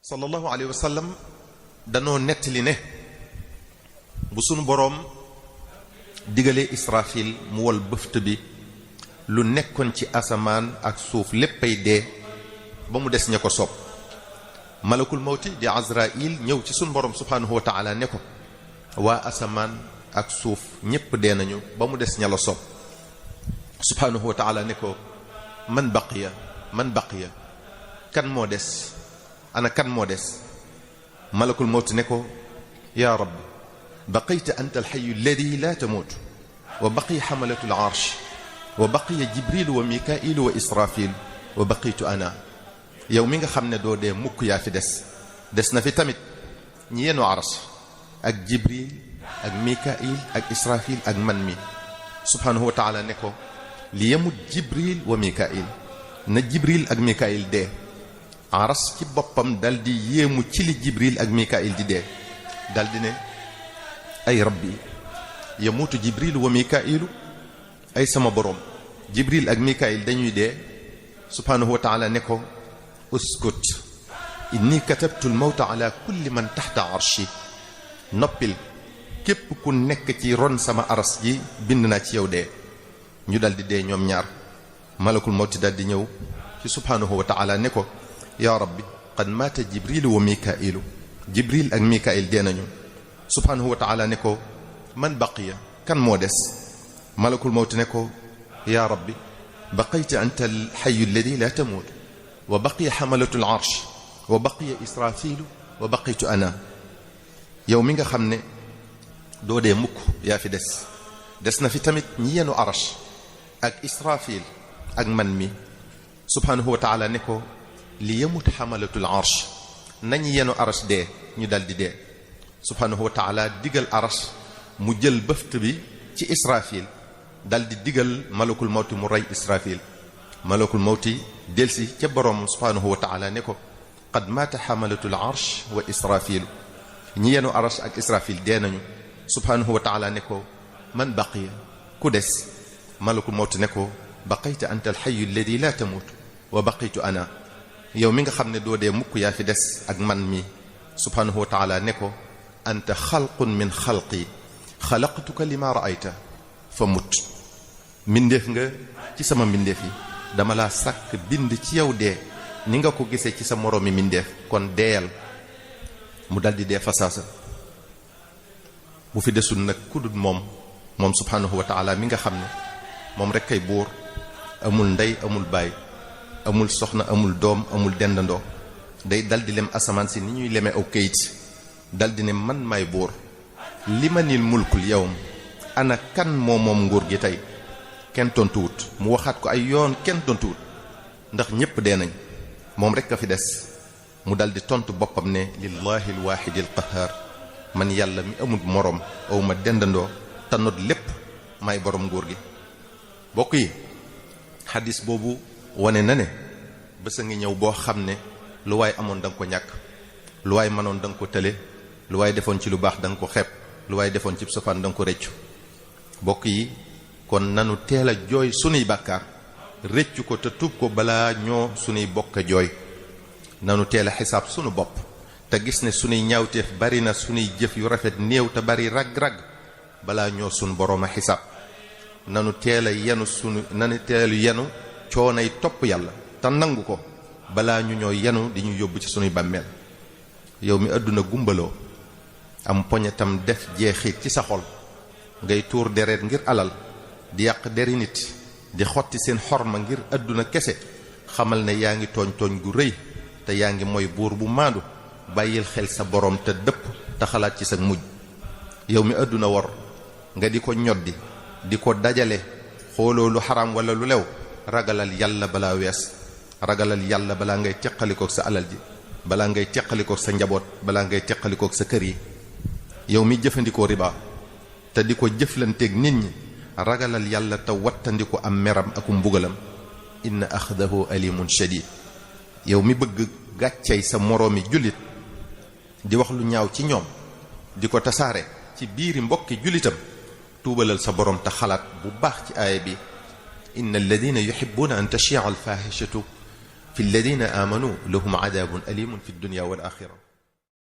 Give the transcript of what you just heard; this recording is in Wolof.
sallallahu alayhi wa sallam danoo nettali ne bu sunu boroom digalee Israfil mu wol bëft bi lu nekkoon ci asamaan ak suuf léppay dee ba mu des ña ko soob malakul mawti di Azraïl ñëw ci sunu boroom subhaanahu wa taala ne ko waa asamaan ak suuf ñépp dee nañu ba mu des ña la soob subhaanahu wa taala ne ko man baqiya kan moo des ana kan moo des malakul mawti ne ko yaa rabbi baqayta anta alxayu alladi la tamuutu wa baqiya xamalatu alarsh wa baqiya jibrilu wa mikailu wa israfil wa baqitu ana yow mi nga xam ne doo dee mukk yaa fi des na fi tamit ñi yenu arsh ak jibril ak mikail ak israfil ak man mi subhanahu wa taala ne ko li yemut jibril wa mikail na jibril ak mikail dee aras ci boppam dal di yéemu ci li jibril ak mikail di dee dal di ne ay rabbi yamuutu jibril wa mikailu ay sama boroom jibril ak mikail dañuy dee subhanahu wa taala ne ko uskut inni katabtu almawta ala kulli man taxta arshi noppil képp ku nekk ci ron sama aras ji bind naa ci yow dee ñu dal di dee ñoom ñaar malakul mawti dal di ñëw ci subhanahu wa taala ne ko yaa rabbi qad maata jibrilu wa mikailu jibril ak mikail dee nañu subhanahu wa taala ne ko man baqiya kan moo des malakul mawti ne ko yaa rabbi baqayta anta alxayu alladi la tamuut wa baqiya xamalatu alarsh wa baqiya israfilu wa baqitu ana yow mi nga xam ne doo dee mukk yaa fi des na fi tamit ñi yenu arash ak israfil ak man mi subhanahu wa taala ne ko li yemut xamalatul arsh nañu yenu arash dee ñu dal di dee subhanahu wa taala digal arash mu jël bëft bi ci israfil dal di digal malakul mawti mu rey israfil malakul mawti delsi ca boroom subhanahu wa taala ne ko qad maata xamalatul arsh wa israfil ñi yenu arash ak israfil dee nañu subhanahu wa taala ne ko man baqiya ku des malakul mawti ne ko baqayta anta alxayu alladi la tamuut wa baqitu ana yow mi nga xam ne doo dee mukk yaa fi des ak man mi subhanahu wa taala ne ko anta xalqun min xalqi xalaqtuka lima raayta fa mut mbindeef nga ci sama mbindeef yi dama laa sàkk bind ci yow dee ni nga ko gisee ci sa moroomi mbindeef kon deeyal mu daldi dee fasaasa bu fi desul nag ku dul moom subhanahu wa taala mi nga xam ne moom rek kay buur amul ndey amul baay amul soxna amul doom amul dendandoo day daldi lem asamaan si ni ñuy leme aw kayit daldi ne man may buur limanil mulkul yawm ana kan moom nguur gi tey kenn tontuwut mu waxaat ko ay yoon kenn tontuwut ndax ñépp dee nañ moom rek a fi des mu daldi tontu boppam ne lillahi alwaahidi alqahhaar man yàlla mi amul moroom awma dendandoo tanot lépp may borom nguur gi bokk yi xadis boobu wane na ne bés a ngi ñëw boo xam ne lu waay amoon da nga ko ñàkk lu waay mënoon da nga ko tële lu waay defoon ci lu baax da nga ko xeeb lu waay defoon ci safaan da nga ko rëccu bokk yi kon nanu teel a jooy sunuy bàkkaar rëccu ko te tuub ko balaa ñoo sunuy bokk jooy nanu teel a xisaab sunu bopp te gis ne sunuy ñaawteef bari na sunuy jëf yu rafet néew te bari rag-rag balaa ñoo sunu boroom a xisaab nanu teel a yenu coonay topp yàlla te nangu ko balaa ñu ñoo yenu di ñu yóbbu ci sunuy bàmmeel yow mi àdduna gumbaloo am poñetam def jeexit ci sa xol ngay tuur deret ngir alal di yàq deri nit di xotti seen xorma ngir àdduna kese xamal ne yaa ngi tooñ gu rëy te yaa ngi mooy buur bu maandu bàyyil xel sa boroom te dëpp te xalaat ci sa mujj yow mi àdduna wor nga di ko ñoddi di ko dajale xooloo lu xaraam wala lu lew ragalal yàlla balaa wees ragalal yàlla balaa ngay teqalikook sa alal ji balaa ngay teqalikook sa njaboot balaa ngay teqalikook sa kër yi yow mi jëfandikoo riba te di ko jëflanteeg nit ñi ragalal yàlla te wattandiku am meram aku mbugalam inna axdahu alimun shadid yow mi bëgg gàccey sa moroomi jullit di wax lu ñaaw ci ñoom di ko tasaare ci biiri mbokki jullitam tuubalal sa boroom te xalaat bu baax ci aaya bi inna alladina yuhibbuna an tashia alfahishatu fi alladina amanu lahum adabun alimun fi dunya wal axira